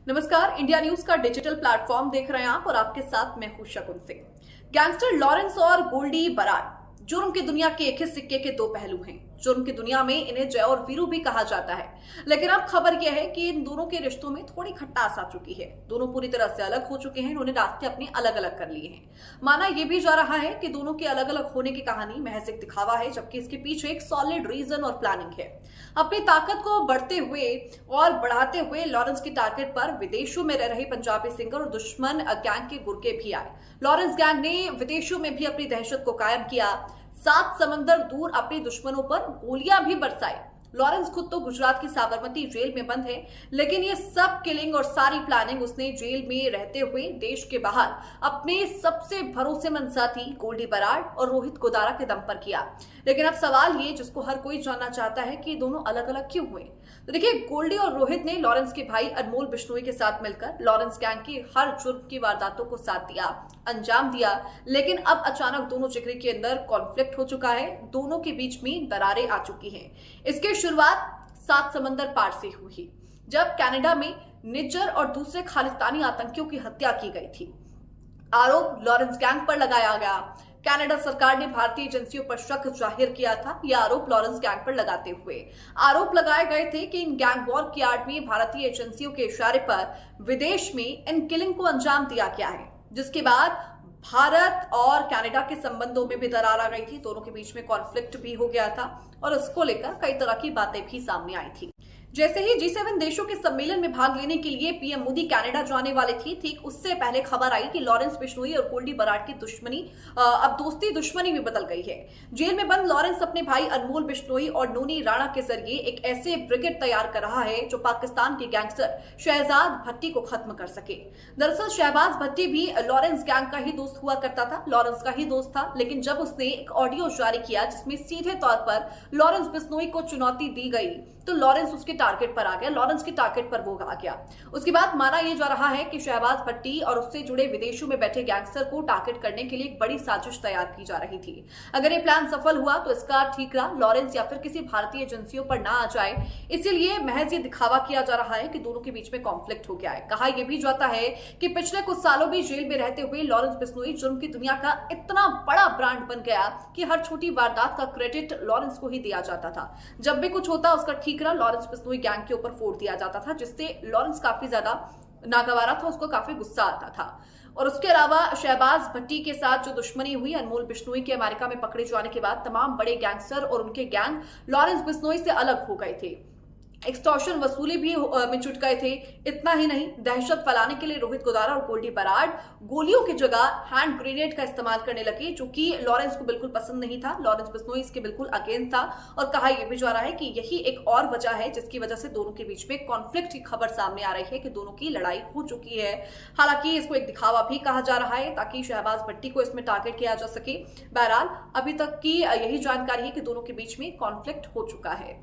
नमस्कार, India news का digital platform देख रहे हैं आप और आपके साथ मैं हूं शकुन सिंह। गैंगस्टर लॉरेंस और गोल्डी बराड जुर्म की दुनिया के एक ही सिक्के के दो पहलू हैं। जुर्म की दुनिया में इन्हें जय और वीरू भी कहा जाता है, लेकिन अब खबर यह है कि इन दोनों के रिश्तों में थोड़ी खटास आ चुकी है। दोनों पूरी तरह से अलग हो चुके हैं, इन्होंने रास्ते अपने अलग अलग कर लिए हैं। माना यह भी जा रहा है कि दोनों के अलग अलग होने की कहानी महज एक दिखावा है, जबकि इसके पीछे एक सॉलिड रीजन और प्लानिंग है। अपनी ताकत को बढ़ते हुए और बढ़ाते हुए लॉरेंस की टारगेट पर विदेशों में रह रहे पंजाबी सिंगर और दुश्मन गैंग के गुर्गे भी आए। लॉरेंस गैंग ने विदेशों में भी अपनी दहशत को कायम किया, 7 समंदर दूर अपने दुश्मनों पर गोलियां भी बरसाई। लॉरेंस खुद तो गुजरात की साबरमती जेल में बंद है, लेकिन ये सब किलिंग और सारी प्लानिंग उसने जेल में रहते हुए देश के बाहर अपने सबसे भरोसेमंद साथी गोल्डी बराड और रोहित गोदारा के दम पर किया। लेकिन अब सवाल ये जिसको हर कोई जानना चाहता है कि दोनों अलग अलग क्यों हुए। तो देखिए, गोल्डी और रोहित ने लॉरेंस के भाई अनमोल बिश्नोई के साथ मिलकर लॉरेंस गैंग की हर जुर्म की वारदातों को साथ दिया, अंजाम दिया। लेकिन अब अचानक दोनों जिगरी के अंदर कॉन्फ्लिक्ट हो चुका है, दोनों के बीच में दरारें आ चुकी हैं। इसकी शुरुआत 7 समंदर पार से हुई, जब कनाडा में निज्जर और दूसरे खालिस्तानी आतंकियों की हत्या की गई थी। आरोप लॉरेंस गैंग पर लगाया गया। कनाडा सरकार ने भारतीय एजेंसियों पर शक जाहिर किया था। यह आरोप लॉरेंस गैंग पर लगाते हुए आरोप लगाए गए थे कि इन गैंग वॉर की आड़ में भारतीय एजेंसियों के इशारे पर विदेश में इन किलिंग को अंजाम दिया गया है, जिसके बाद भारत और कनाडा के संबंधों में भी दरार आ गई थी। दोनों के बीच में कॉन्फ्लिक्ट भी हो गया था और उसको लेकर कई तरह की बातें भी सामने आई थी। जैसे ही G7 देशों के सम्मेलन में भाग लेने के लिए पीएम मोदी कनाडा जाने वाले थे, ठीक उससे पहले खबर आई कि लॉरेंस बिश्नोई और गोल्डी बराड की दुश्मनी अब दोस्ती दुश्मनी में बदल गई है। जेल में बंद लॉरेंस अपने भाई अनमोल बिश्नोई और नोनी राणा के जरिए एक ऐसे ब्रिगेड तैयार कर रहा है जो पाकिस्तान के गैंगस्टर शहजाद भट्टी को खत्म कर सके। दरअसल शहबाज भट्टी भी लॉरेंस गैंग का ही दोस्त हुआ करता था, लॉरेंस का ही दोस्त था। लेकिन जब उसने एक ऑडियो जारी किया जिसमें सीधे तौर पर लॉरेंस बिश्नोई को चुनौती दी गई, तो लॉरेंस उसके टारगेट पर आ गया, लॉरेंस के टारगेट पर वो आ गया। उसके बाद माना यह जा रहा है कि शहबाज भट्टी और उससे जुड़े विदेशों में बैठे गैंगस्टर को टारगेट करने के लिए एक बड़ी साजिश तैयार की जा रही थी। अगर ये प्लान सफल हुआ तो इसका ठीकरा लॉरेंस या फिर किसी भारतीय एजेंसियों पर ना आ जाए, इसीलिए महज ये दिखावा किया जा रहा है कि दोनों के बीच में कॉन्फ्लिक्ट हो गया है। कहा यह भी जाता है कि पिछले कुछ सालों में जेल में रहते हुए लॉरेंस बिश्नोई जुर्म की दुनिया का इतना बड़ा ब्रांड बन गया कि हर छोटी वारदात का क्रेडिट लॉरेंस को ही दिया जाता था। जब भी कुछ होता उसका ठीकरा लॉरेंस बिश्नोई गैंग के ऊपर फोड़ दिया जाता था, जिससे लॉरेंस काफी ज्यादा नागवारा था, उसको काफी गुस्सा आता था। और उसके अलावा शहबाज भट्टी के साथ जो दुश्मनी हुई अनमोल बिश्नोई के अमेरिका में पकड़े जाने के बाद, तमाम बड़े गैंगस्टर और उनके गैंग लॉरेंस बिश्नोई से अलग हो गए थे, एक्सटॉर्शन वसूली भी में जुट गए थे। इतना ही नहीं, दहशत फैलाने के लिए रोहित गोदारा और गोल्डी बराड गोलियों की जगह हैंड ग्रेनेड का इस्तेमाल करने लगे, जो कि लॉरेंस को बिल्कुल पसंद नहीं था। लॉरेंस बिश्नोई इसके बिल्कुल अगेंस्ट था और कहा यह भी जा रहा है कि यही एक और वजह है जिसकी वजह से दोनों के बीच में कॉन्फ्लिक्ट की खबर सामने आ रही है कि दोनों की लड़ाई हो चुकी है। हालांकि इसको एक दिखावा भी कहा जा रहा है ताकि शहबाज भट्टी को इसमें टारगेट किया जा सके। बहरहाल अभी तक की यही जानकारी है कि दोनों के बीच में कॉन्फ्लिक्ट हो चुका है।